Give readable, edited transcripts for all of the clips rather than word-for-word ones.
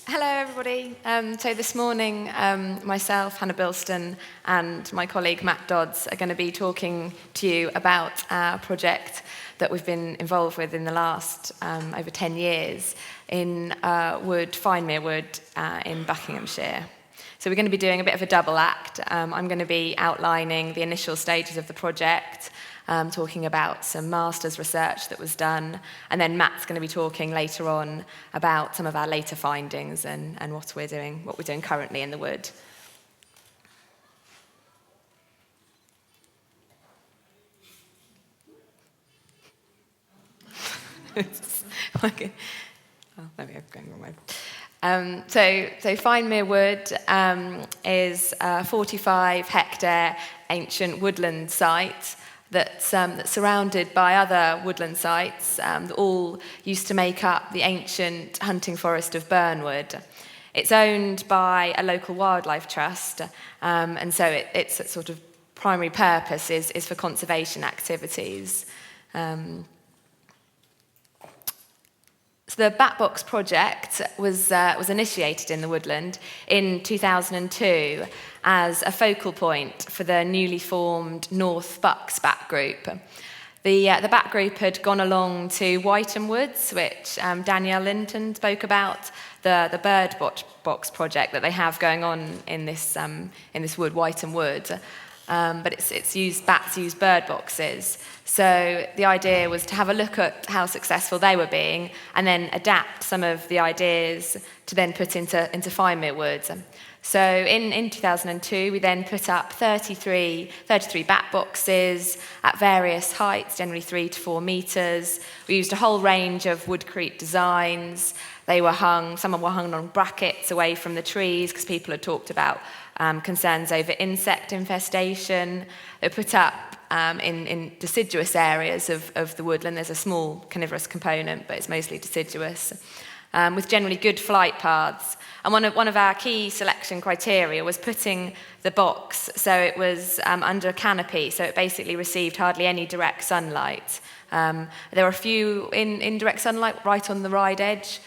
Hello, everybody. So this morning, myself, Hannah Bilston, and my colleague Matt Dodds are going to be talking to you about our project that we've been involved with in the last over 10 years in Finemere wood in Buckinghamshire. So we're going to be doing a bit of a double act. I'm going to be outlining the initial stages of the project, talking about some master's research that was done, and then Matt's going to be talking later on about some of our later findings and what we're doing currently in the wood. Okay. Oh, there we go, going the wrong way. So Finemere wood is a 45-hectare ancient woodland site that's surrounded by other woodland sites that all used to make up the ancient hunting forest of Burnwood. It's owned by a local wildlife trust, and so its sort of primary purpose is for conservation activities. So the Bat Box project was initiated in the woodland in 2002 as a focal point for the newly formed North Bucks Bat Group. The Bat Group had gone along to Whiteham Woods, which Danielle Linton spoke about, the bird box project that they have going on in this wood, Whiteham Wood. But bats use bird boxes. So the idea was to have a look at how successful they were being and then adapt some of the ideas to then put into Finemere wood. So in 2002, we then put up 33 bat boxes at various heights, generally 3 to 4 metres. We used a whole range of woodcrete designs. Some were hung on brackets away from the trees because people had talked about concerns over insect infestation. They were put up in deciduous areas of the woodland. There's a small carnivorous component, but it's mostly deciduous, with generally good flight paths. And one of our key selection criteria was putting the box so it was under a canopy, so it basically received hardly any direct sunlight. There were a few in indirect sunlight right on the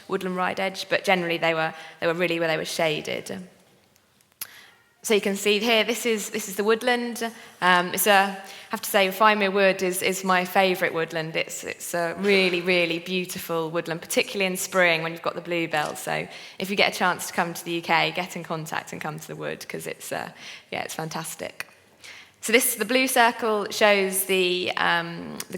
woodland ride edge, but generally they were really where they were shaded. So you can see here, this is the woodland. I have to say, Finemere wood is my favourite woodland. It's a really, really beautiful woodland, particularly in spring when you've got the bluebells. So if you get a chance to come to the UK, get in contact and come to the wood because it's fantastic. So the blue circle shows the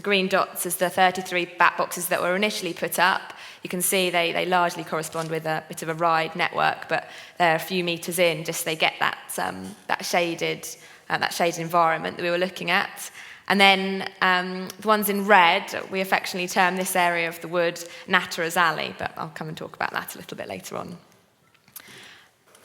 green dots as the 33 bat boxes that were initially put up. You can see they largely correspond with a bit of a ride network, but they're a few metres in, just they get that shaded environment that we were looking at. And then the ones in red, we affectionately term this area of the wood Natterer's Alley, but I'll come and talk about that a little bit later on.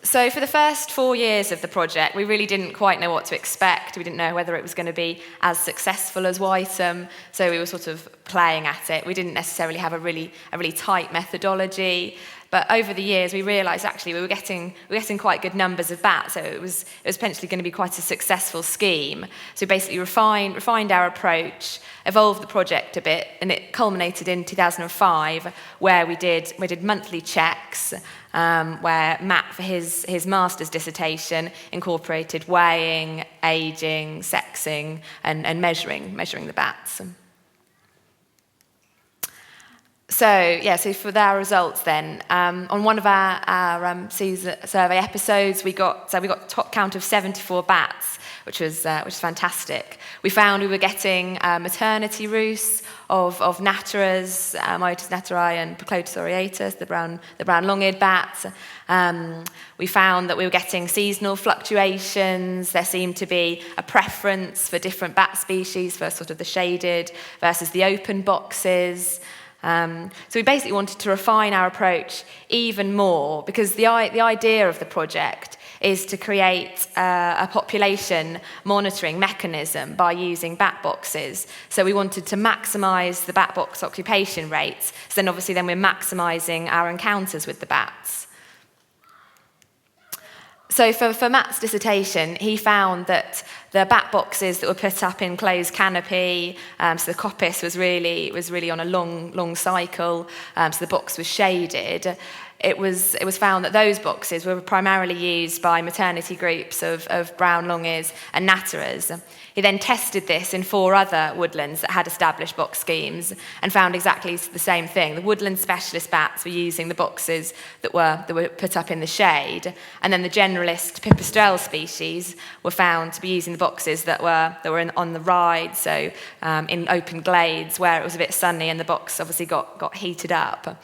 So for the first 4 years of the project, we really didn't quite know what to expect. We didn't know whether it was going to be as successful as Whiteham, so we were sort of playing at it. We didn't necessarily have a really we methodology, but over the years we realised actually we were getting quite good numbers of bats, so it was potentially going to be quite a successful scheme. So we basically refined our approach, evolved the project a bit, and it culminated in 2005, where we did monthly checks. Where Matt, for his master's dissertation, incorporated weighing, aging, sexing, and measuring the bats. So for our results then, on one of our survey episodes, we got top count of 74 bats, which was fantastic. We found we were getting maternity roosts of natterers, Myotis natterai and Proclotus aureatus, the brown long-eared bats. We found that we were getting seasonal fluctuations. There seemed to be a preference for different bat species for sort of the shaded versus the open boxes. So we basically wanted to refine our approach even more because the idea of the project is to create a population monitoring mechanism by using bat boxes. So we wanted to maximise the bat box occupation rates. So then obviously we're maximising our encounters with the bats. So for Matt's dissertation, he found that the bat boxes that were put up in closed canopy, so the coppice was really on a long cycle, so the box was shaded. it was found that those boxes were primarily used by maternity groups of brown longears and natterers. He then tested this in 4 other woodlands that had established box schemes and found exactly the same thing. The woodland specialist bats were using the boxes that were put up in the shade, and then the generalist pipistrelle species were found to be using the boxes that were on the ride, so in open glades where it was a bit sunny and the box obviously got heated up.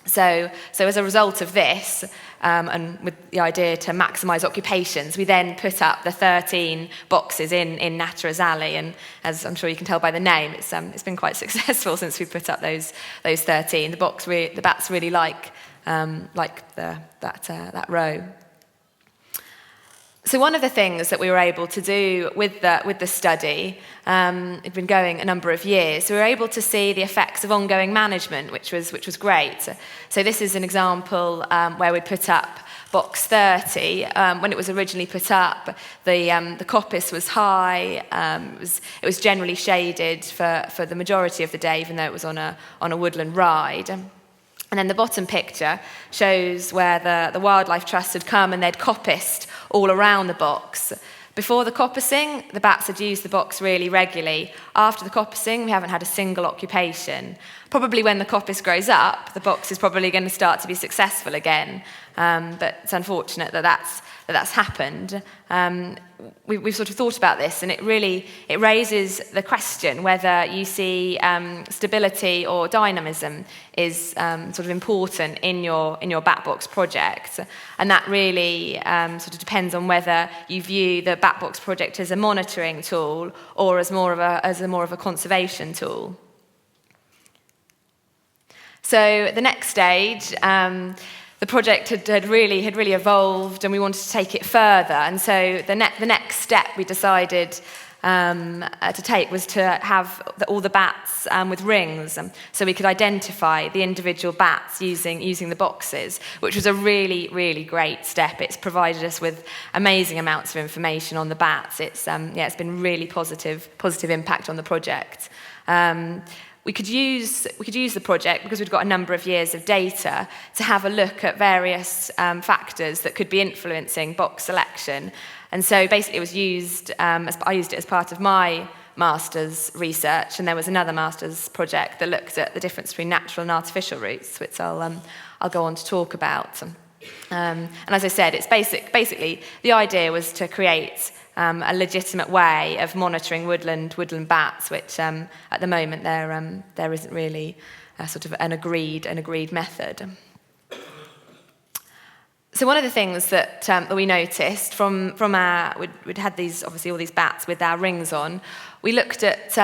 So as a result of this, and with the idea to maximise occupations, we then put up the 13 boxes in Natterer's Alley, and as I'm sure you can tell by the name, it's been quite successful since we put up those 13. The bats really like that row. So one of the things that we were able to do with the study, it'd been going a number of years, so we were able to see the effects of ongoing management, which was great. So this is an example where we put up box 30. When it was originally put up, the coppice was high. It was generally shaded for the majority of the day, even though it was on a woodland ride. And then the bottom picture shows where the Wildlife Trust had come and they'd coppiced all around the box. Before the coppicing, the bats had used the box really regularly. After the coppicing, we haven't had a single occupation. Probably when the coppice grows up, the box is probably going to start to be successful again. But it's unfortunate that that's happened. We've sort of thought about this, and it raises the question whether you see stability or dynamism is sort of important in your bat box project, and that really sort of depends on whether you view the bat box project as a monitoring tool or as more of a conservation tool. So the next stage. The project had really evolved, and we wanted to take it further. And so the next step we decided to take was to have all the bats with rings, so we could identify the individual bats using the boxes, which was a really great step. It's provided us with amazing amounts of information on the bats. It's been really positive impact on the project. We could use the project, because we'd got a number of years of data, to have a look at various factors that could be influencing box selection. And so basically it was used, I used it as part of my master's research, and there was another master's project that looked at the difference between natural and artificial routes, which I'll go on to talk about. And as I said, it's basically the idea was to create a legitimate way of monitoring woodland bats, which at the moment there isn't really a sort of an agreed method. So one of the things that we noticed from we'd had these obviously all these bats with our rings on. We looked at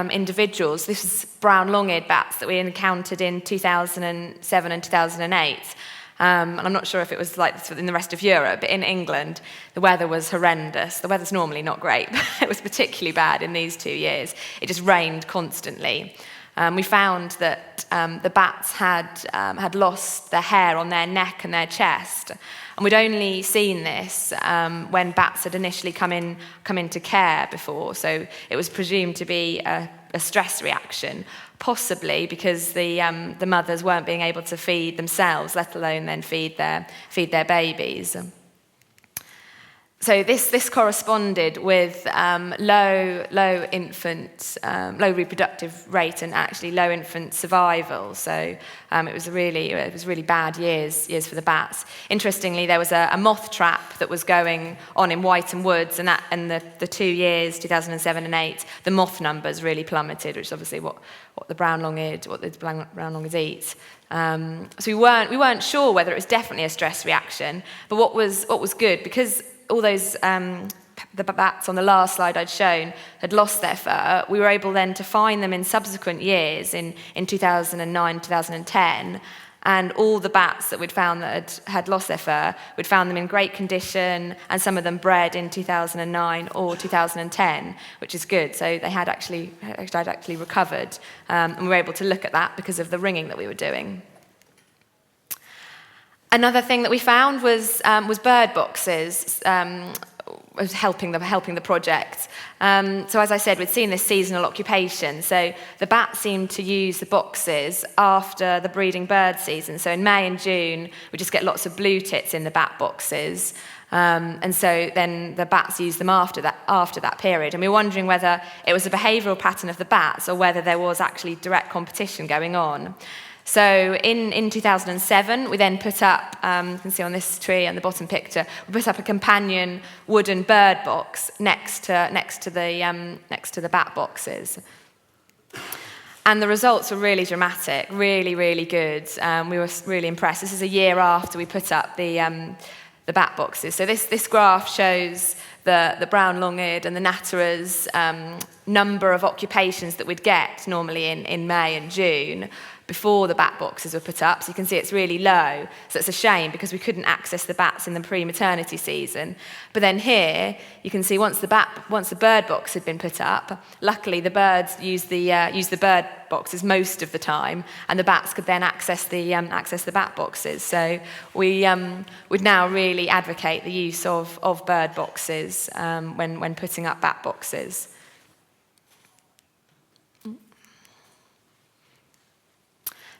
individuals. This is brown long-eared bats that we encountered in 2007 and 2008. And I'm not sure if it was like this in the rest of Europe, but in England, the weather was horrendous. The weather's normally not great, but it was particularly bad in these 2 years. It just rained constantly. We found that the bats had lost their hair on their neck and their chest. And we'd only seen this when bats had initially come into care before. So it was presumed to be a stress reaction, possibly because the mothers weren't being able to feed themselves, let alone then feed their babies. So this corresponded with low reproductive rate and actually low infant survival. So it was really bad years for the bats. Interestingly, there was a moth trap that was going on in Whighton Woods, and the 2 years, 2007 and 2008, the moth numbers really plummeted, which is obviously what the brown long-eared eat. So we weren't sure whether it was definitely a stress reaction, but what was good, because all those the bats on the last slide I'd shown had lost their fur, we were able then to find them in subsequent years in 2009, 2010, and all the bats that we'd found that had lost their fur, we'd found them in great condition, and some of them bred in 2009 or 2010, which is good. So they had actually recovered, and we were able to look at that because of the ringing that we were doing. Another thing that we found was bird boxes. was helping the project. So as I said, we'd seen this seasonal occupation. So the bats seemed to use the boxes after the breeding bird season. So in May and June, we just get lots of blue tits in the bat boxes. And so then the bats used them after that period. And we were wondering whether it was a behavioural pattern of the bats or whether there was actually direct competition going on. So in 2007, we then put up, you can see on this tree on the bottom picture, we put up a companion wooden bird box next to the bat boxes. And the results were really dramatic, really, really good. We were really impressed. This is a year after we put up the bat boxes. So this graph shows the brown long-eared and the natterers' number of occupations that we'd get normally in May and June before the bat boxes were put up. So you can see it's really low. So it's a shame because we couldn't access the bats in the pre-maternity season. But then here you can see once the bird box had been put up, luckily the birds used the bird boxes most of the time, and the bats could then access the bat boxes. So we would now really advocate the use of bird boxes when putting up bat boxes.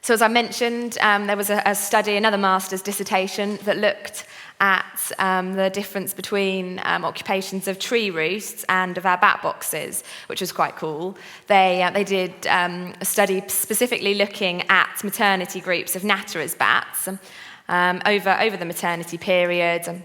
So as I mentioned, there was a study, another master's dissertation, that looked at the difference between occupations of tree roosts and of our bat boxes, which was quite cool. They did a study specifically looking at maternity groups of natterers' bats over the maternity period.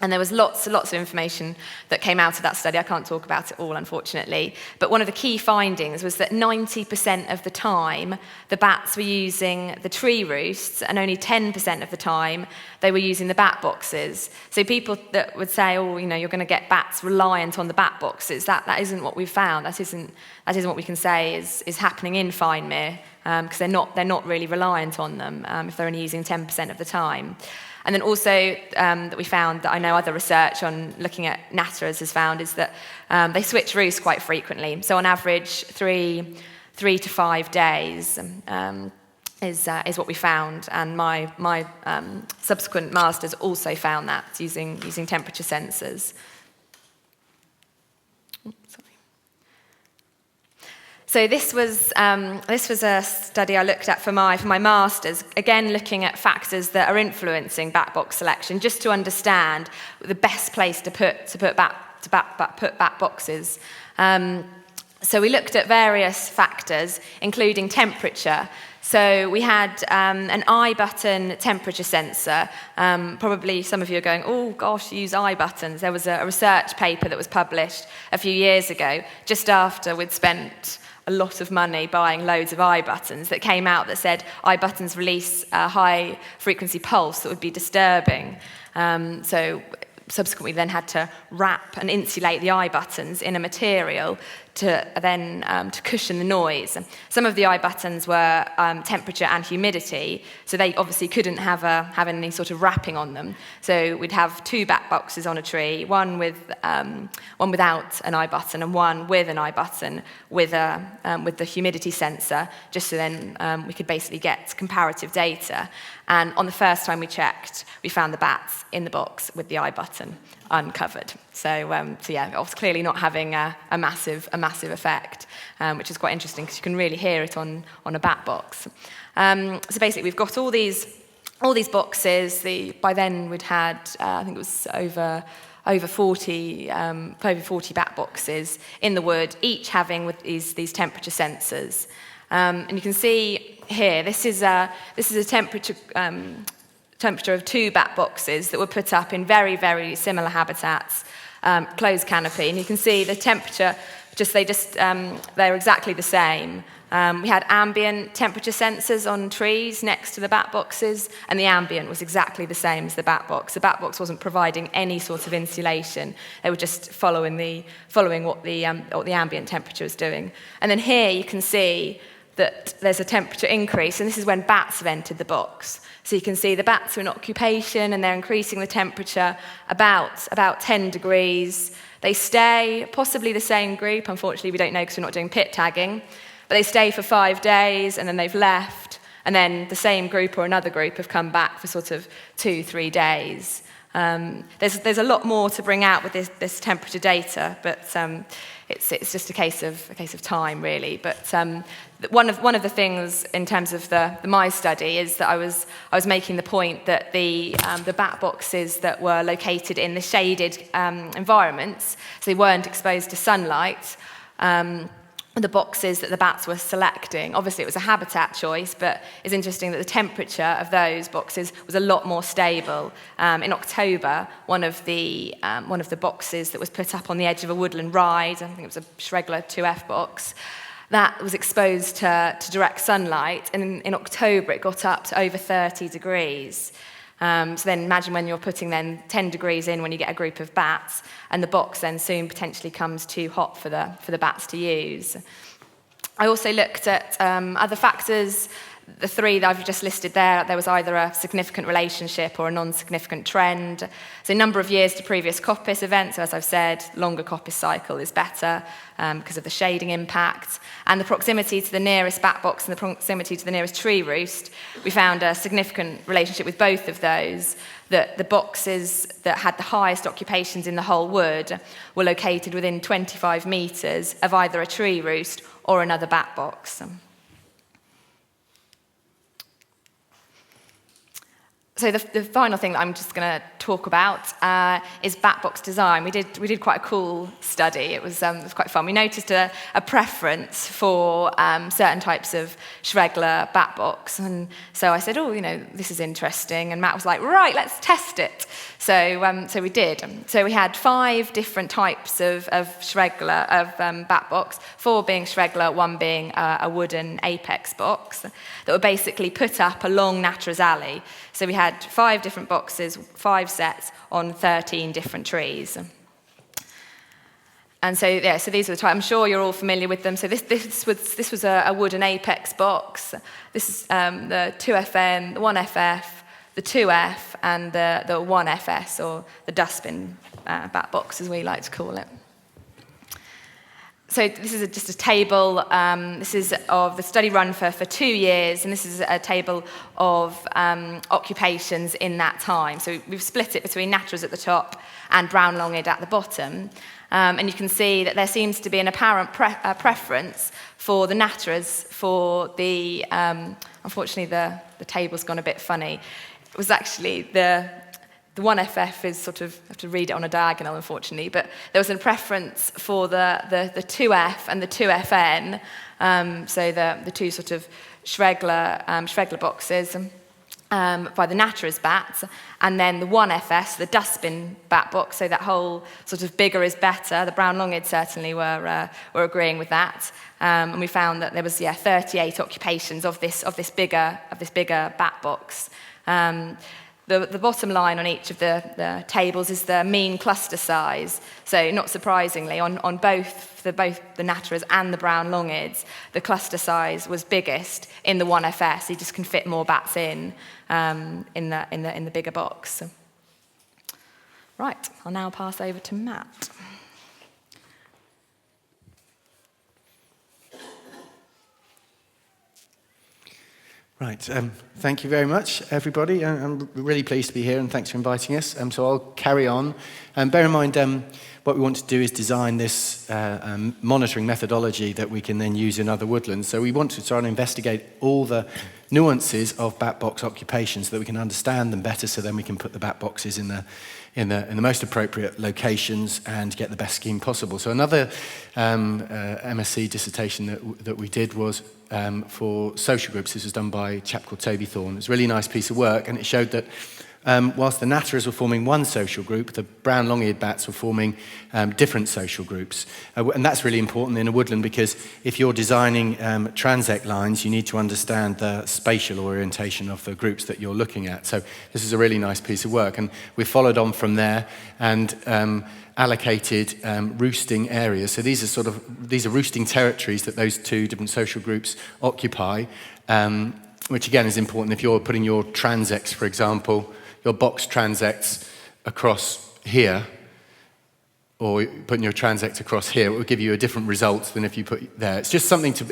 And there was lots of information that came out of that study. I can't talk about it all, unfortunately. But one of the key findings was that 90% of the time, the bats were using the tree roosts, and only 10% of the time, they were using the bat boxes. So people that would say, oh, you're going to get bats reliant on the bat boxes, that isn't what we've found. That isn't what we can say is happening in Finemere, because they're not really reliant on them if they're only using 10% of the time. And then also that we found, that I know other research on looking at natterers has found, is that they switch roosts quite frequently. So on average, 3 to 5 days is what we found. And my subsequent masters also found that using temperature sensors. So this was a study I looked at for my masters, again looking at factors that are influencing bat box selection, just to understand the best place to put bat boxes. So we looked at various factors, including temperature. So we had an eye button temperature sensor. Probably some of you are going, oh gosh, you use eye buttons. There was a research paper that was published a few years ago, just after we'd spent a lot of money buying loads of eye buttons, that came out that said eye buttons release a high frequency pulse that would be disturbing. So subsequently then had to wrap and insulate the eye buttons in a material to cushion the noise. Some of the eye buttons were temperature and humidity, so they obviously couldn't have any sort of wrapping on them. So we'd have 2 bat boxes on a tree, one without an eye button and one with an eye button with the humidity sensor, just so then we could basically get comparative data. And on the first time we checked, we found the bats in the box with the eye button uncovered. So yeah, it was clearly not having a massive effect, which is quite interesting because you can really hear it on a bat box. So basically, we've got all these boxes. By then we'd had I think it was over 40 bat boxes in the wood, each having with these temperature sensors. And you can see here, this is a temperature of 2 bat boxes that were put up in very, very similar habitats, closed canopy, and you can see the temperature. They're exactly the same. We had ambient temperature sensors on trees next to the bat boxes, and the ambient was exactly the same as the bat box. The bat box wasn't providing any sort of insulation. They were just following what the ambient temperature was doing. And then here you can see that there's a temperature increase, and this is when bats have entered the box. So you can see the bats are in occupation, and they're increasing the temperature about 10 degrees. They stay, possibly the same group. Unfortunately, we don't know because we're not doing pit tagging. But they stay for 5 days, and then they've left. And then the same group or another group have come back for sort of 2-3 days. There's a lot more to bring out with this temperature data, but it's just a case of time, really. But one of the things in terms of my study is that I was making the point that the bat boxes that were located in the shaded environments, so they weren't exposed to sunlight, the boxes that the bats were selecting. Obviously, it was a habitat choice, but it's interesting that the temperature of those boxes was a lot more stable. In October, one of the boxes that was put up on the edge of a woodland ride, I think it was a Schregler 2F box, that was exposed to direct sunlight, and in October it got up to over 30 degrees. So then imagine when you're putting then 10 degrees in when you get a group of bats, and the box then soon potentially comes too hot for the bats to use. I also looked at other factors. The three that I've just listed there was either a significant relationship or a non-significant trend. So a number of years to previous coppice events. So as I've said, longer coppice cycle is better because of the shading impact. And the proximity to the nearest bat box and the proximity to the nearest tree roost, we found a significant relationship with both of those, that the boxes that had the highest occupations in the whole wood were located within 25 metres of either a tree roost or another bat box. So the final thing that I'm just going to talk about is bat box design. We did quite a cool study. It was quite fun. We noticed a preference for certain types of Schregler bat box, and so I said, this is interesting. And Matt was like, right, let's test it. So we did. So we had 5 different types of Schregler bat box, 4 being Schregler, 1 being a wooden apex box that were basically put up along Nattra's alley. So we had 5 different boxes, 5 sets on 13 different trees. And so these are the types. I'm sure you're all familiar with them. So this was a wooden apex box. This is the 2FN, the 1FF, the 2F, and the 1FS, or the dustbin bat box, as we like to call it. So this is just a table. This is of the study run for 2 years, and this is a table of occupations in that time. So we've split it between Nattra's at the top and brown longed at the bottom. And you can see that there seems to be an apparent preference for the Nattra's for the, unfortunately the table's gone a bit funny. It was actually the 1FF is sort of, I have to read it on a diagonal, unfortunately, but there was a preference for the 2F and the 2FN, so the 2 sort of Schregler boxes by the Nattra's bats, and then the 1FS, the dustbin bat box, so that whole sort of bigger is better. The brown longed certainly were agreeing with that, and we found that there was 38 occupations of this bigger bat box. The bottom line on each of the tables is the mean cluster size. So not surprisingly, on both the Nattra's and the brown longeds, the cluster size was biggest in the 1FS. You just can fit more bats in the bigger box. Right, I'll now pass over to Matt. Right, thank you very much, everybody. I'm really pleased to be here, and thanks for inviting us. So I'll carry on. Bear in mind, what we want to do is design this monitoring methodology that we can then use in other woodlands. So we want to try and investigate all the nuances of bat box occupations so that we can understand them better, so then we can put the bat boxes in the most appropriate locations and get the best scheme possible. So another MSc dissertation that we did was for social groups. This was done by a chap called Toby Thorne. It's a really nice piece of work, and it showed that whilst the Nattra's were forming one social group, the brown long-eared bats were forming different social groups. And that's really important in a woodland, because if you're designing transect lines, you need to understand the spatial orientation of the groups that you're looking at. So this is a really nice piece of work, and we followed on from there and allocated roosting areas. So these are roosting territories that those 2 different social groups occupy, which again is important if you're putting your transects, for example, your box transects across here, or putting your transect across here, it will give you a different result than if you put there. It's just something to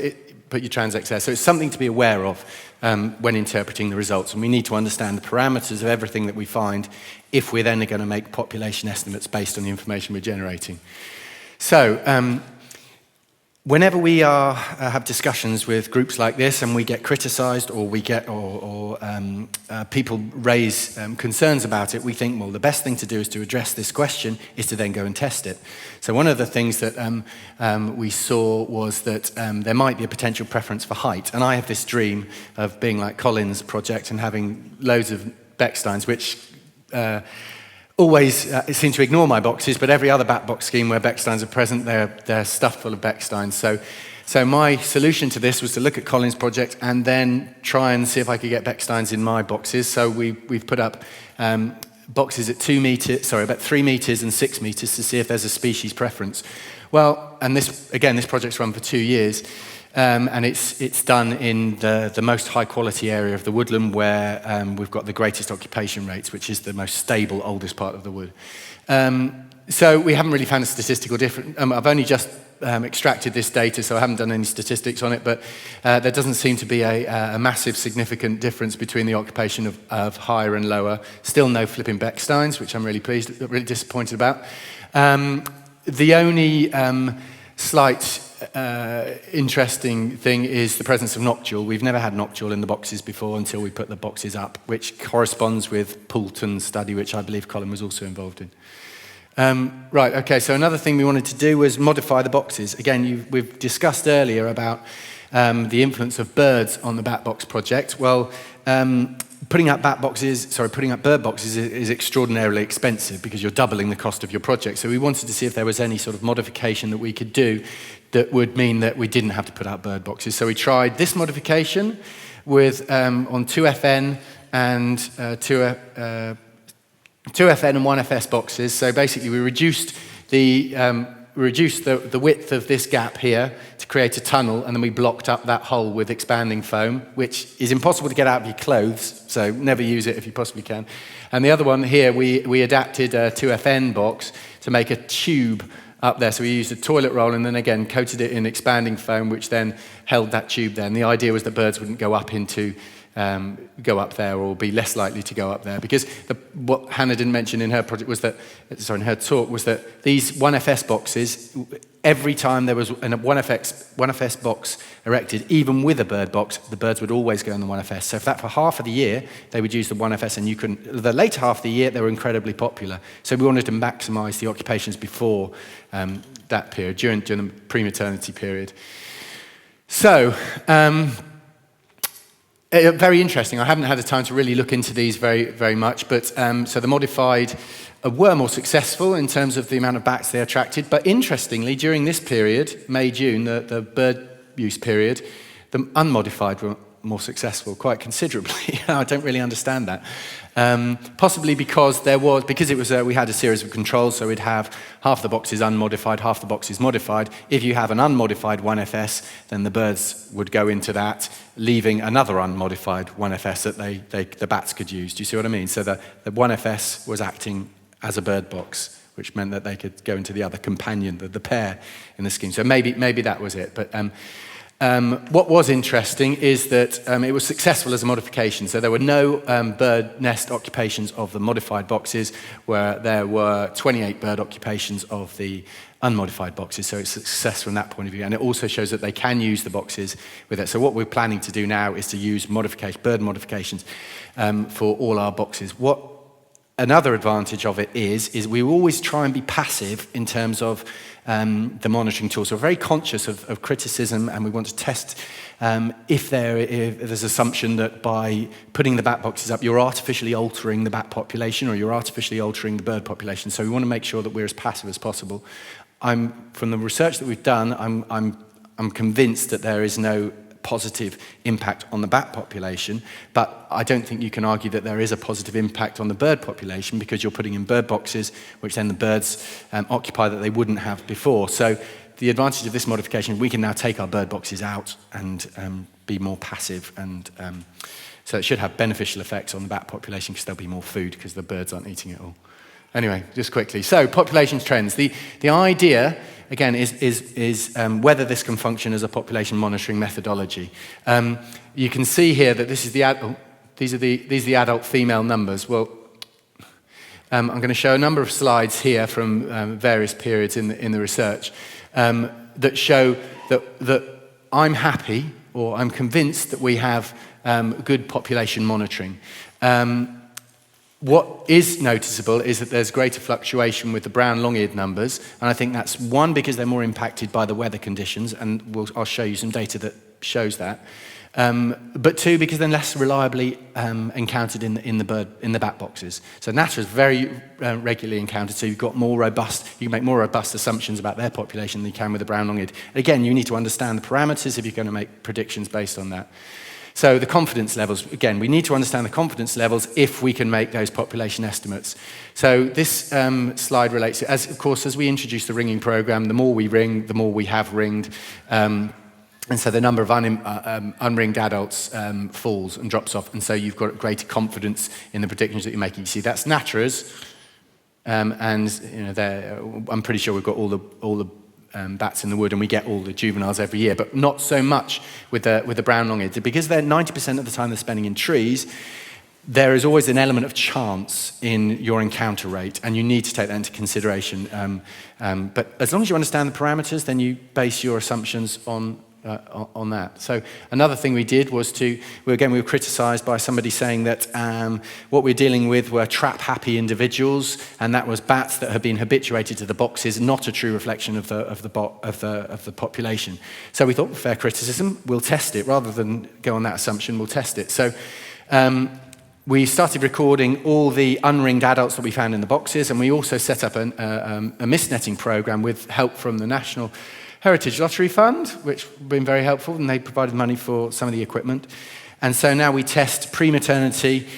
put your transects there. So it's something to be aware of when interpreting the results. And we need to understand the parameters of everything that we find if we're then going to make population estimates based on the information we're generating. So whenever we have discussions with groups like this and we get criticised or we get people raise concerns about it, we think, well, the best thing to do is to address this question is to then go and test it. So one of the things that we saw was that there might be a potential preference for height. And I have this dream of being like Colin's project and having loads of Becksteins, which always seem to ignore my boxes, but every other bat box scheme where Becksteins are present, they're stuffed full of Becksteins. So my solution to this was to look at Colin's project and then try and see if I could get Becksteins in my boxes. So we've put up boxes at 3 meters and 6 meters to see if there's a species preference. Well, and this project's run for 2 years. And it's done in the most high quality area of the woodland where we've got the greatest occupation rates, which is the most stable, oldest part of the wood. So we haven't really found a statistical difference. I've only just extracted this data, so I haven't done any statistics on it, but there doesn't seem to be a massive significant difference between the occupation of higher and lower. Still no flipping Becksteins, which I'm really really disappointed about. The only slight interesting thing is the presence of noctule. We've never had noctule in the boxes before until we put the boxes up, which corresponds with Poulton's study, which I believe Colin was also involved in. Right, okay, so another thing we wanted to do was modify the boxes. Again, we've discussed earlier about the influence of birds on the bat box project. Well, putting up bird boxes is extraordinarily expensive because you're doubling the cost of your project. So we wanted to see if there was any sort of modification that we could do that would mean that we didn't have to put up bird boxes. So we tried this modification with on 2FN and 2FN and 1FS boxes. So basically we reduced the width of this gap here to create a tunnel, and then we blocked up that hole with expanding foam, which is impossible to get out of your clothes, so never use it if you possibly can. And the other one here, we adapted a 2FN box to make a tube up there. So we used a toilet roll and then again coated it in expanding foam, which then held that tube there. And the idea was that birds wouldn't go up there or be less likely to go up there, because what Hannah didn't mention in her project was that, in her talk, was that these 1FS boxes, every time there was a 1FS box erected, even with a bird box, the birds would always go in the 1FS. So for half of the year, they would use the 1FS, and the later half of the year, they were incredibly popular. So we wanted to maximise the occupations before that period, during the pre-maternity period. So, very interesting. I haven't had the time to really look into these very, very much, but so the modified were more successful in terms of the amount of bats they attracted. But interestingly, during this period, May, June, the bird use period, the unmodified were more successful quite considerably. I don't really understand that. Possibly because we had a series of controls, so we'd have half the boxes unmodified, half the boxes modified. If you have an unmodified 1FS, then the birds would go into that, leaving another unmodified 1FS that the bats could use. Do you see what I mean? So the 1FS was acting as a bird box, which meant that they could go into the other companion, the pair in the scheme. So maybe that was it. But what was interesting is that it was successful as a modification. So there were no bird nest occupations of the modified boxes, where there were 28 bird occupations of the unmodified boxes. So it's successful from that point of view. And it also shows that they can use the boxes with it. So what we're planning to do now is to use bird modifications for all our boxes. Another advantage of it is we always try and be passive in terms of the monitoring tool. So we're very conscious of criticism, and we want to test if there's assumption that by putting the bat boxes up, you're artificially altering the bat population or you're artificially altering the bird population. So we want to make sure that we're as passive as possible. From the research that we've done, I'm convinced that there is no positive impact on the bat population, but I don't think you can argue that there is a positive impact on the bird population, because you're putting in bird boxes, which then the birds occupy that they wouldn't have before. So the advantage of this modification, we can now take our bird boxes out and be more passive, and so it should have beneficial effects on the bat population because there'll be more food because the birds aren't eating it all. Anyway, just quickly. So, population trends. The idea, again, is whether this can function as a population monitoring methodology. You can see here that this is these are the adult female numbers. Well, I'm going to show a number of slides here from various periods in the research that show that I'm happy, or I'm convinced that we have good population monitoring. What is noticeable is that there's greater fluctuation with the brown long-eared numbers, and I think that's one, because they're more impacted by the weather conditions, and I'll show you some data that shows that. But two, because they're less reliably encountered in the bat boxes. So natter is very regularly encountered, so you can make more robust assumptions about their population than you can with the brown long-eared. Again, you need to understand the parameters if you're going to make predictions based on that. So the confidence levels, again, we need to understand the confidence levels if we can make those population estimates. So this slide relates to, of course, as we introduce the ringing program, the more we ring, the more we have ringed. And so the number of unringed adults falls and drops off, and so you've got greater confidence in the predictions that you're making. You see, that's natterers, and I'm pretty sure we've got all the bats in the wood, and we get all the juveniles every year, but not so much with the brown long-eared. Because they're 90% of the time they're spending in trees, there is always an element of chance in your encounter rate, and you need to take that into consideration. But as long as you understand the parameters, then you base your assumptions on that. So another thing we did was we were criticised by somebody saying that what we're dealing with were trap-happy individuals, and that was bats that have been habituated to the boxes, not a true reflection of the population. So we thought, fair criticism, we'll test it. Rather than go on that assumption, we'll test it. So we started recording all the unringed adults that we found in the boxes, and we also set up a mist netting program with help from the National Heritage Lottery Fund, which has been very helpful, and they provided money for some of the equipment. And so now we test pre-maternity.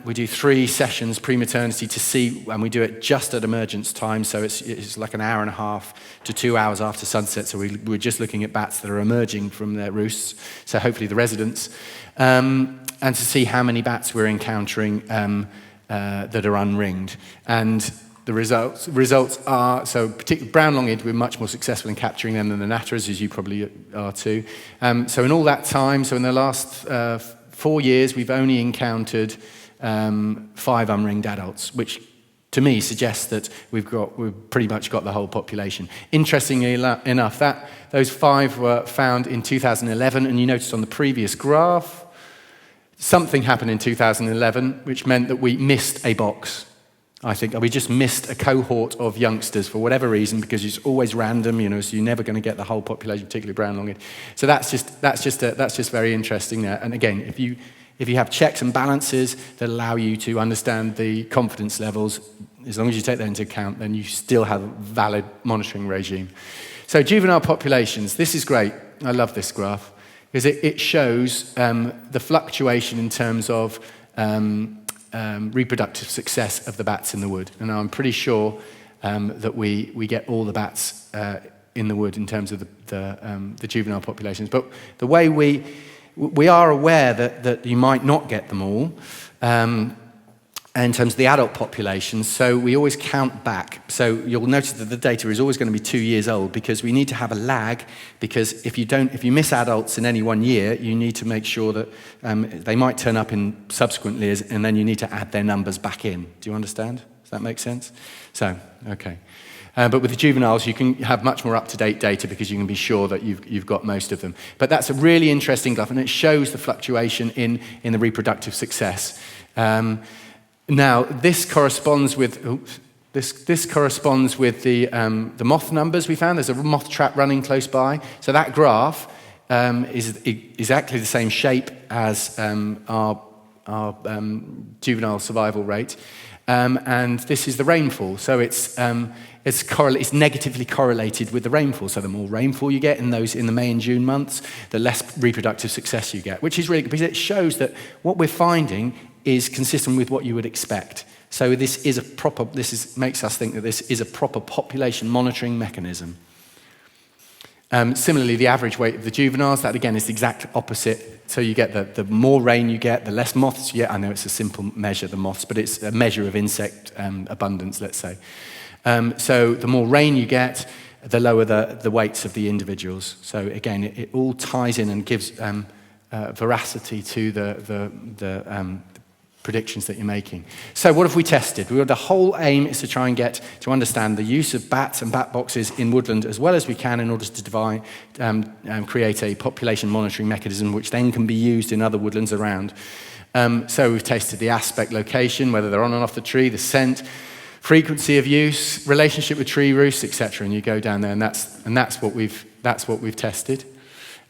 We do 3 sessions pre-maternity to see, and we do it just at emergence time, so it's like an hour and a half to 2 hours after sunset, so we're just looking at bats that are emerging from their roosts, so hopefully the residents, and to see how many bats we're encountering that are unringed. And the results are, so particularly brown long-eared, we're much more successful in capturing them than the natterers, as you probably are too. So in all that time, so in the last 4 years, we've only encountered 5 unringed adults, which to me suggests that we've pretty much got the whole population. Interestingly enough, those 5 were found in 2011, and you noticed on the previous graph, something happened in 2011, which meant that we missed a box. I think we just missed a cohort of youngsters for whatever reason, because it's always random, so you're never going to get the whole population, particularly brown long-eared. So that's just very interesting there. And again, if you have checks and balances that allow you to understand the confidence levels, as long as you take that into account, then you still have a valid monitoring regime. So juvenile populations, this is great. I love this graph because it shows the fluctuation in terms of reproductive success of the bats in the wood. And I'm pretty sure that we get all the bats in the wood in terms of the juvenile populations. But the way we are aware that you might not get them all in terms of the adult population, so we always count back. So you'll notice that the data is always going to be 2 years old, because we need to have a lag, because if you miss adults in any 1 year, you need to make sure that they might turn up in subsequent years, and then you need to add their numbers back in. Do you understand? Does that make sense? So, okay. But with the juveniles, you can have much more up-to-date data, because you can be sure that you've got most of them. But that's a really interesting graph, and it shows the fluctuation in the reproductive success. Now, this corresponds with the moth numbers we found. There's a moth trap running close by. So that graph is exactly the same shape as our juvenile survival rate. And this is the rainfall. So it's negatively correlated with the rainfall. So the more rainfall you get in the May and June months, the less reproductive success you get, which is really good, because it shows that what we're finding is consistent with what you would expect. So this makes us think that this is a proper population monitoring mechanism. Similarly, the average weight of the juveniles, that again is the exact opposite. So you get the more rain you get, the less moths you get. I know it's a simple measure, the moths, but it's a measure of insect abundance, let's say. So the more rain you get, the lower the weights of the individuals. So again, it all ties in and gives veracity to the predictions that you're making. So what have we tested? The whole aim is to try and get to understand the use of bats and bat boxes in woodland as well as we can in order to create a population monitoring mechanism which then can be used in other woodlands around. So we've tested the aspect, location, whether they're on and off the tree, the scent, frequency of use, relationship with tree roosts, etc. And you go down there, and that's what we've tested.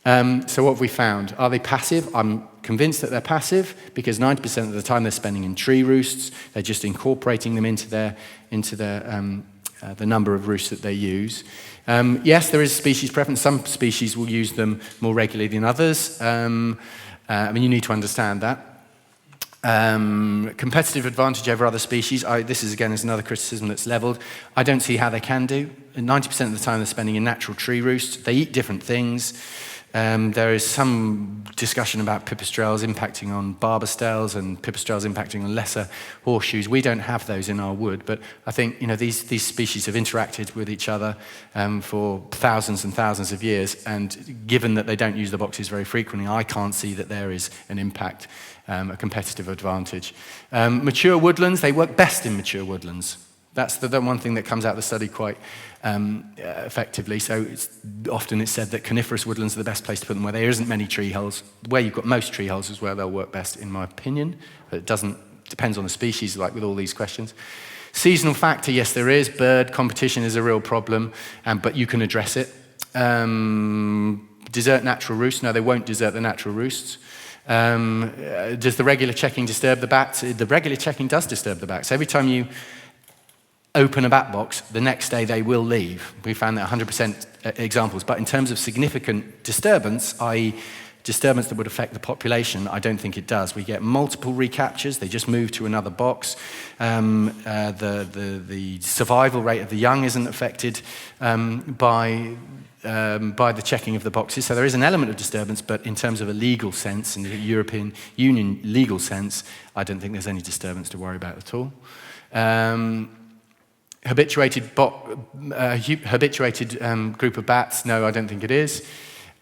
So what have we found? Are they passive? I'm convinced that they're passive because 90% of the time they're spending in tree roosts. They're just incorporating them into the number of roosts that they use. Yes, there is species preference. Some species will use them more regularly than others. I mean, you need to understand that. Competitive advantage over other species. This is another criticism that's levelled. I don't see how they can do. 90% of the time they're spending in natural tree roosts. They eat different things. There is some discussion about pipistrelles impacting on barbastels and pipistrelles impacting on lesser horseshoes. We don't have those in our wood, but I think these species have interacted with each other for thousands and thousands of years, and given that they don't use the boxes very frequently, I can't see that there is an impact, a competitive advantage. Mature woodlands, they work best in mature woodlands. That's the one thing that comes out of the study quite effectively. So often it's said that coniferous woodlands are the best place to put them where there isn't many tree holes. Where you've got most tree holes is where they'll work best, in my opinion. But depends on the species, like with all these questions. Seasonal factor, yes, there is. Bird competition is a real problem, but you can address it. Desert natural roosts, no, they won't desert the natural roosts. Does the regular checking disturb the bats? The regular checking does disturb the bats. Every time you open a bat box, the next day they will leave. We found that 100% examples. But in terms of significant disturbance, i.e. disturbance that would affect the population, I don't think it does. We get multiple recaptures. They just move to another box. The survival rate of the young isn't affected by the checking of the boxes. So there is an element of disturbance, but in terms of a legal sense, in the European Union legal sense, I don't think there's any disturbance to worry about at all. Habituated group of bats, no, I don't think it is.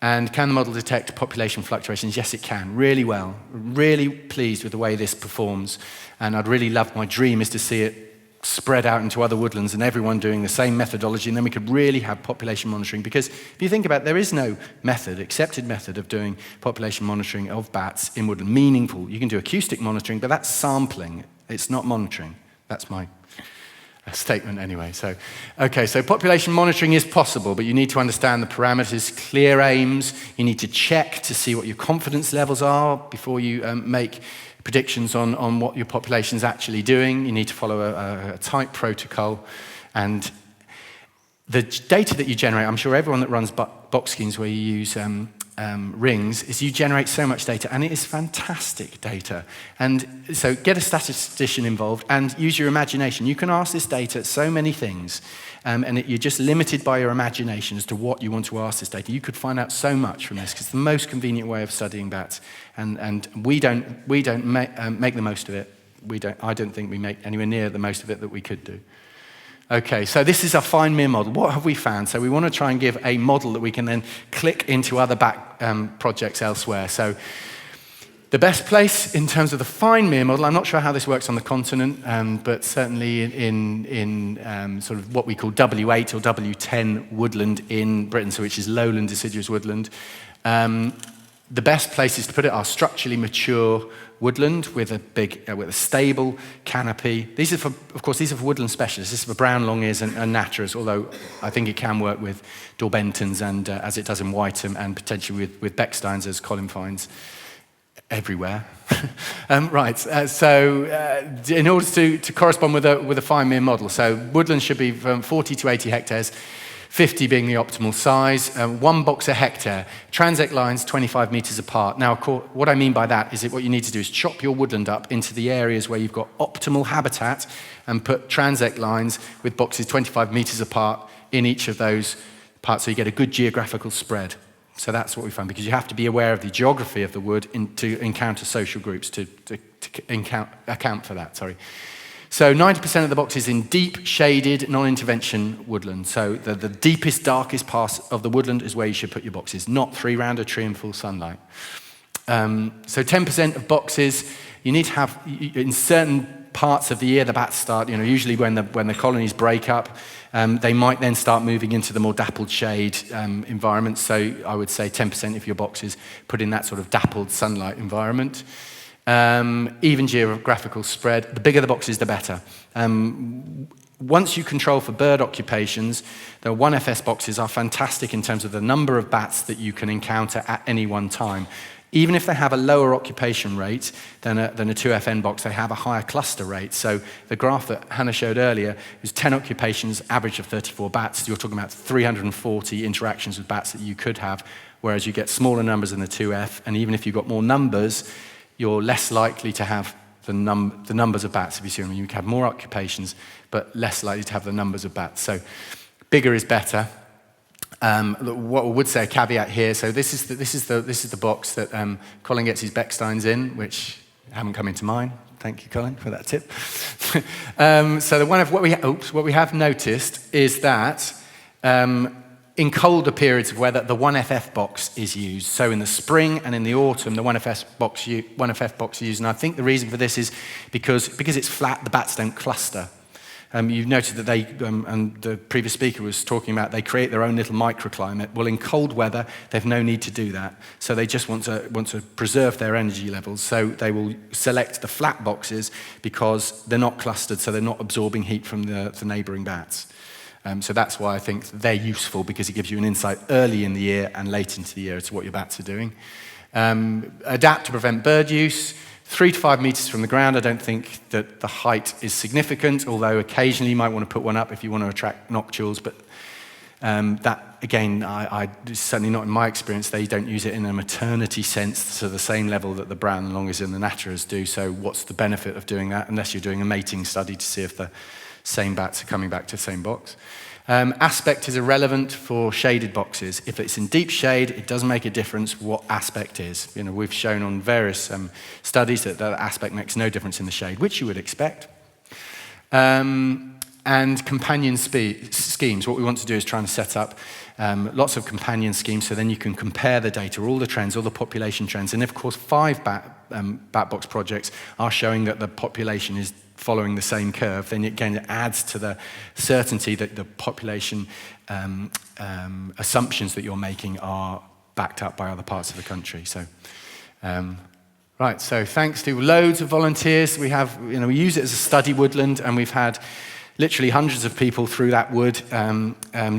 And can the model detect population fluctuations? Yes, it can, really well. Really pleased with the way this performs. And I'd really love, my dream is to see it spread out into other woodlands and everyone doing the same methodology, and then we could really have population monitoring. Because if you think about it, there is no accepted method of doing population monitoring of bats in woodland, meaningful. You can do acoustic monitoring, but that's sampling. It's not monitoring. That's my statement anyway. So population monitoring is possible, but you need to understand the parameters, clear aims. You need to check to see what your confidence levels are before you make predictions on what your population is actually doing. You need to follow a tight protocol. And the data that you generate, I'm sure everyone that runs box schemes where you use rings, is you generate so much data, and it is fantastic data. And so get a statistician involved and use your imagination. You can ask this data so many things, and you're just limited by your imagination as to what you want to ask this data. You could find out so much from this, because it's the most convenient way of studying bats, and we don't make the most of it. I don't think we make anywhere near the most of it that we could do. Okay, so this is a Finemere model. What have we found? So we want to try and give a model that we can then click into other bat projects elsewhere. So the best place in terms of the Finemere model, I'm not sure how this works on the continent, but certainly in sort of what we call W8 or W10 woodland in Britain, so which is lowland deciduous woodland. The best places to put it are structurally mature woodland with a stable canopy. These are for woodland specialists. This is for brown longears and natterers, although I think it can work with Daubenton's and as it does in Whiteham, and potentially with Becksteins, as Colin finds everywhere. In order to correspond with a Finemere model, so woodland should be from 40 to 80 hectares, 50 being the optimal size, 1 box a hectare, transect lines 25 metres apart. Now, what I mean by that is that what you need to do is chop your woodland up into the areas where you've got optimal habitat and put transect lines with boxes 25 metres apart in each of those part, so you get a good geographical spread. So that's what we found, because you have to be aware of the geography of the wood to encounter social groups, to account for that, sorry. So 90% of the box is in deep, shaded, non-intervention woodland. So the deepest, darkest part of the woodland is where you should put your boxes, not 3 round a tree in full sunlight. So 10% of boxes, you need to have, in certain parts of the year, the bats start, usually when the colonies break up, they might then start moving into the more dappled shade environment. So I would say 10% of your boxes put in that sort of dappled sunlight environment. Even geographical spread, the bigger the boxes, the better. Once you control for bird occupations, the 1FS boxes are fantastic in terms of the number of bats that you can encounter at any one time. Even if they have a lower occupation rate than a 2FN box, they have a higher cluster rate. So the graph that Hannah showed earlier is 10 occupations, average of 34 bats. You're talking about 340 interactions with bats that you could have, whereas you get smaller numbers in the 2F, and even if you've got more numbers, you're less likely to have the numbers of bats, if you see what I mean. You can have more occupations, but less likely to have the numbers of bats. So bigger is better. What I would say, a caveat here, so this is the box that Colin gets his Becksteins in, which haven't come into mine. Thank you, Colin, for that tip. So what we have noticed is that in colder periods of weather, the 1FF box is used. So in the spring and in the autumn, the 1FF box is used. And I think the reason for this is because it's flat, the bats don't cluster. You've noted that they, and the previous speaker was talking about, they create their own little microclimate. Well, in cold weather, they've no need to do that. So they just want to preserve their energy levels. So they will select the flat boxes because they're not clustered, so they're not absorbing heat from the neighbouring bats. So that's why I think they're useful, because it gives you an insight early in the year and late into the year as to what your bats are doing. Adapt to prevent bird use. 3 to 5 meters from the ground. I don't think that the height is significant, although occasionally you might want to put one up if you want to attract noctules. But that, again, certainly not in my experience. They don't use it in a maternity sense to the same level that the brown and longers and the natterers do. So what's the benefit of doing that, unless you're doing a mating study to see if the same bats are coming back to the same box? Aspect is irrelevant for shaded boxes. If it's in deep shade, it doesn't make a difference what aspect is. We've shown on various studies that aspect makes no difference in the shade, which you would expect. And companion schemes. What we want to do is try and set up lots of companion schemes, so then you can compare the data, all the trends, all the population trends. And of course, 5 bat box projects are showing that the population is following the same curve. Then again, it adds to the certainty that the population assumptions that you're making are backed up by other parts of the country. So, right. So thanks to loads of volunteers, we use it as a study woodland, and we've had literally hundreds of people through that wood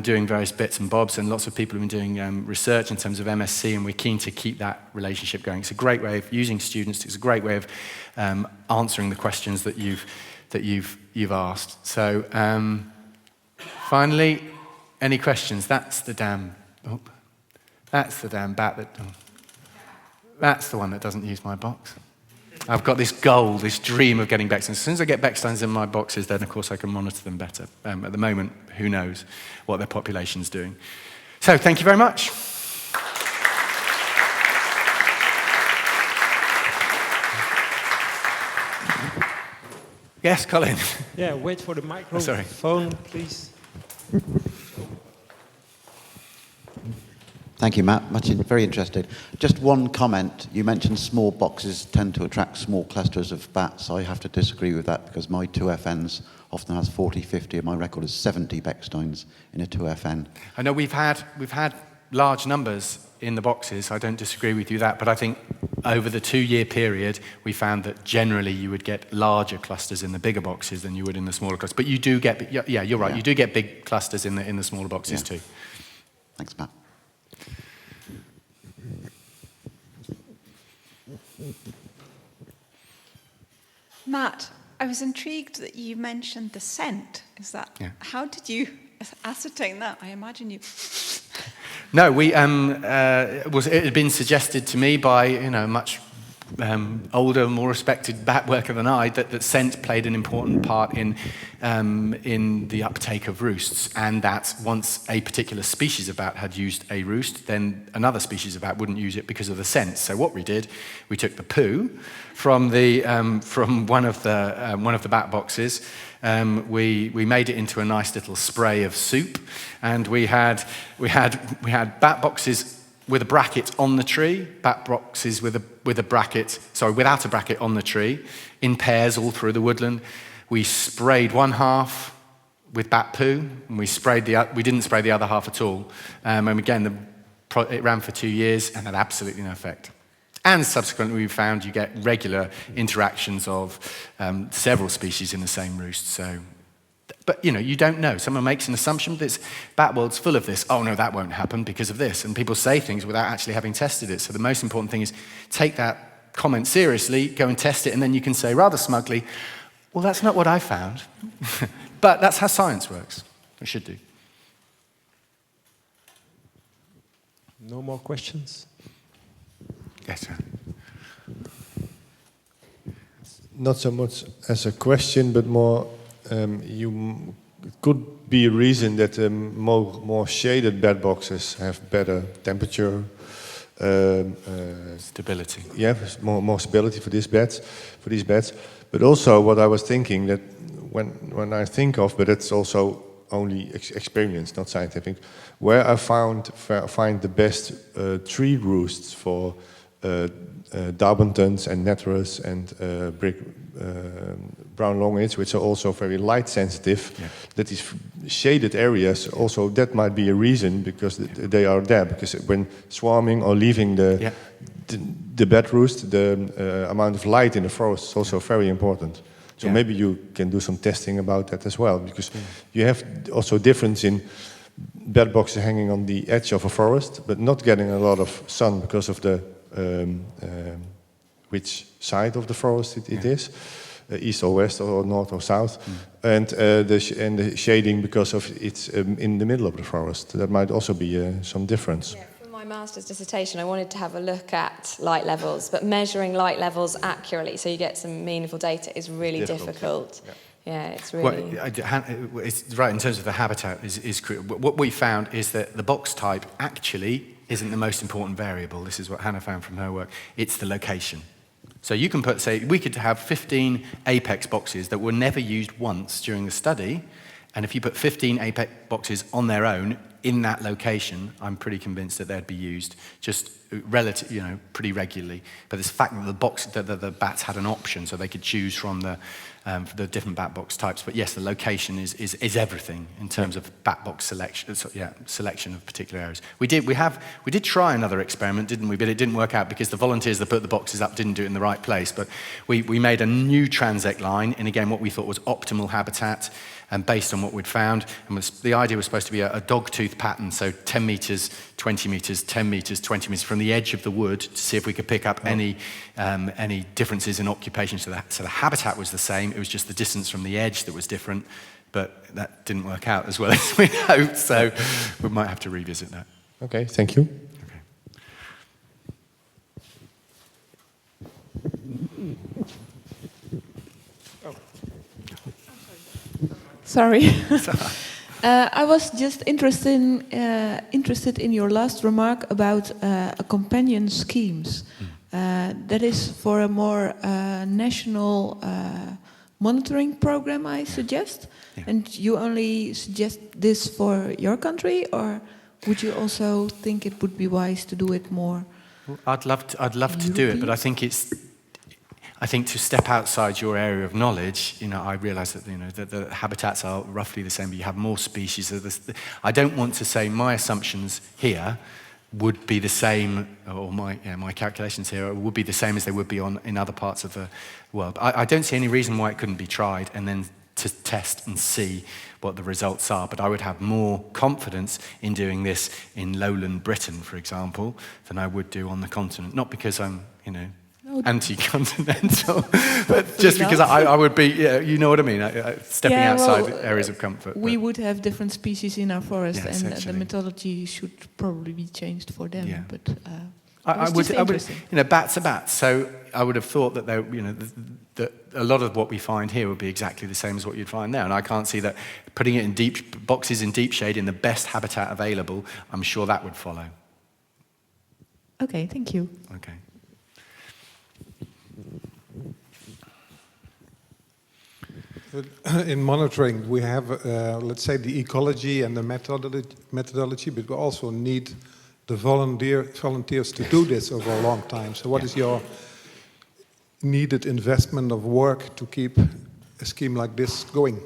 doing various bits and bobs, and lots of people have been doing research in terms of MSc, and we're keen to keep that relationship going. It's a great way of using students. It's a great way of answering the questions that you've asked. So finally, any questions? That's the damn bat that. That's the one that doesn't use my box. I've got this goal, this dream of getting Becksteins. As soon as I get Becksteins in my boxes, then of course I can monitor them better. At the moment, who knows what their population's doing. So thank you very much. Yes, Colin. Yeah, wait for the microphone, please. Thank you, Matt. Very interested. Just one comment. You mentioned small boxes tend to attract small clusters of bats. I have to disagree with that, because my 2FNs often has 40, 50, and my record is 70 Becksteins in a 2FN. I know we've had large numbers in the boxes. I don't disagree with you that, but I think over the 2-year period, we found that generally you would get larger clusters in the bigger boxes than you would in the smaller clusters. But you do get, yeah, you're right. Yeah. You do get big clusters in the smaller boxes too. Thanks, Matt. Matt, I was intrigued that you mentioned the scent. How did you ascertain that? I imagine you. No, it had been suggested to me by a much older, more respected bat worker than I, that scent played an important part in the uptake of roosts, and that once a particular species of bat had used a roost, then another species of bat wouldn't use it because of the scent. So what we did, we took the poo from one of the bat boxes. We made it into a nice little spray of soup, and we had bat boxes with a bracket on the tree, bat boxes with a bracket, without a bracket on the tree, in pairs all through the woodland. We sprayed one half with bat poo, and we didn't spray the other half at all. And again, it ran for 2 years and had absolutely no effect. And subsequently, we found you get regular interactions of several species in the same roost. So, but you don't know. Someone makes an assumption. This bat world's full of this. Oh no, that won't happen because of this. And people say things without actually having tested it. So the most important thing is take that comment seriously, go and test it, and then you can say rather smugly, well, that's not what I found. But that's how science works. It should do. No more questions? Yes, sir. Not so much as a question, but more, it could be a reason that more shaded bed boxes have better temperature. Stability. Yeah, more stability for these beds. But also what I was thinking, that when I think of, but it's also only experience, not scientific, where I find the best tree roosts for Darbentons and Netterers and brown longage, which are also very light sensitive. Yeah. That is shaded areas. Also, that might be a reason because they are there. Because when swarming or leaving the bed roost, the amount of light in the forest is also very important. So maybe you can do some testing about that as well, because you have also difference in bed boxes hanging on the edge of a forest, but not getting a lot of sun because of the which side of the forest it is, east or west or north or south, and the shading because of it's in the middle of the forest. That might also be some difference. Yeah, for my master's dissertation, I wanted to have a look at light levels, but measuring light levels accurately so you get some meaningful data is really difficult. Yeah, it's really... Well, it's right in terms of the habitat is critical. What we found is that the box type actually isn't the most important variable. This is what Hannah found from her work. It's the location. So you can we could have 15 apex boxes that were never used once during the study, and if you put 15 apex boxes on their own in that location, I'm pretty convinced that they'd be used just pretty regularly. But it's the fact that the bats had an option, so they could choose from the different bat box types. But yes, the location is everything in terms of bat box selection. Selection of particular areas. We did try another experiment, didn't we? But it didn't work out because the volunteers that put the boxes up didn't do it in the right place. But we made a new transect line, and again, what we thought was optimal habitat, and based on what we'd found, and the idea was supposed to be a dog tooth pattern, so 10 meters, 20 meters, 10 meters, 20 meters from the edge of the wood to see if we could pick up any differences in occupation. So the habitat was the same. It was just the distance from the edge that was different, but that didn't work out as well as we hoped. So we might have to revisit that. Okay, thank you. Sorry. I was just interested in your last remark about companion schemes. That is for a more national monitoring program, I suggest. Yeah. And you only suggest this for your country, or would you also think it would be wise to do it more? Well, I'd love to do it, but I think to step outside your area of knowledge, I realise that the habitats are roughly the same, but you have more species. I don't want to say my assumptions here would be the same, or my calculations here would be the same as they would be in other parts of the world. I don't see any reason why it couldn't be tried and then to test and see what the results are. But I would have more confidence in doing this in lowland Britain, for example, than I would do on the continent. Not because I'm, anti-continental, but just because I would be, you know what I mean, stepping outside areas of comfort. We would have different species in our forest, and the methodology should probably be changed for them. Yeah. But I would, bats are bats. So I would have thought that that a lot of what we find here would be exactly the same as what you'd find there. And I can't see that putting it in deep boxes in deep shade in the best habitat available, I'm sure that would follow. Okay, thank you. Okay. In monitoring, we have, let's say, the ecology and the methodology, but we also need the volunteers to do this over a long time. So what is your needed investment of work to keep a scheme like this going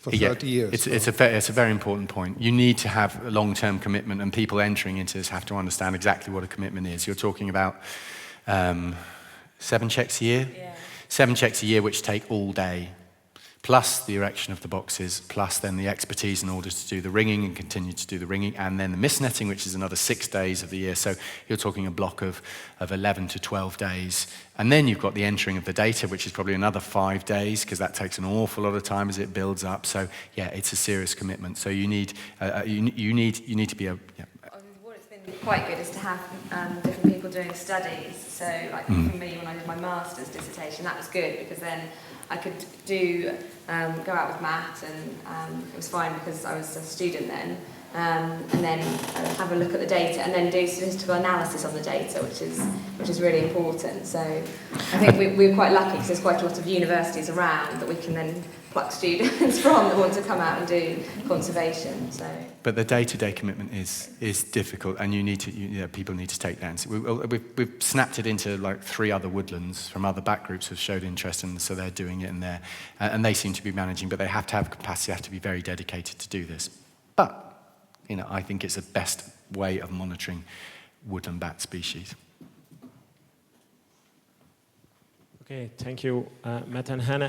for 30 years? It's a very important point. You need to have a long-term commitment, and people entering into this have to understand exactly what a commitment is. You're talking about 7 checks a year? Yeah. 7 checks a year which take all day, plus the erection of the boxes, plus then the expertise in order to do the ringing and continue to do the ringing, and then the mist netting, which is another 6 days of the year. So you're talking a block of 11 to 12 days. And then you've got the entering of the data, which is probably another 5 days, because that takes an awful lot of time as it builds up. So yeah, it's a serious commitment. So you need to be a... Yeah. What's been quite good is to have different people doing studies. So like for me, when I did my master's dissertation, that was good, because then I could go out with Matt, and it was fine because I was a student then, and then have a look at the data, and then do statistical analysis on the data, which is really important. So I think we're quite lucky because there's quite a lot of universities around that we can then pluck students from that want to come out and do conservation. So. But the day-to-day commitment is difficult, and people need to take that. We've snapped it into like 3 other woodlands from other back groups who've showed interest, and so they're doing it in there, and they seem to be managing. But they have to have capacity, have to be very dedicated to do this. But I think it's the best way of monitoring woodland bat species. Okay, thank you, Matt and Hannah.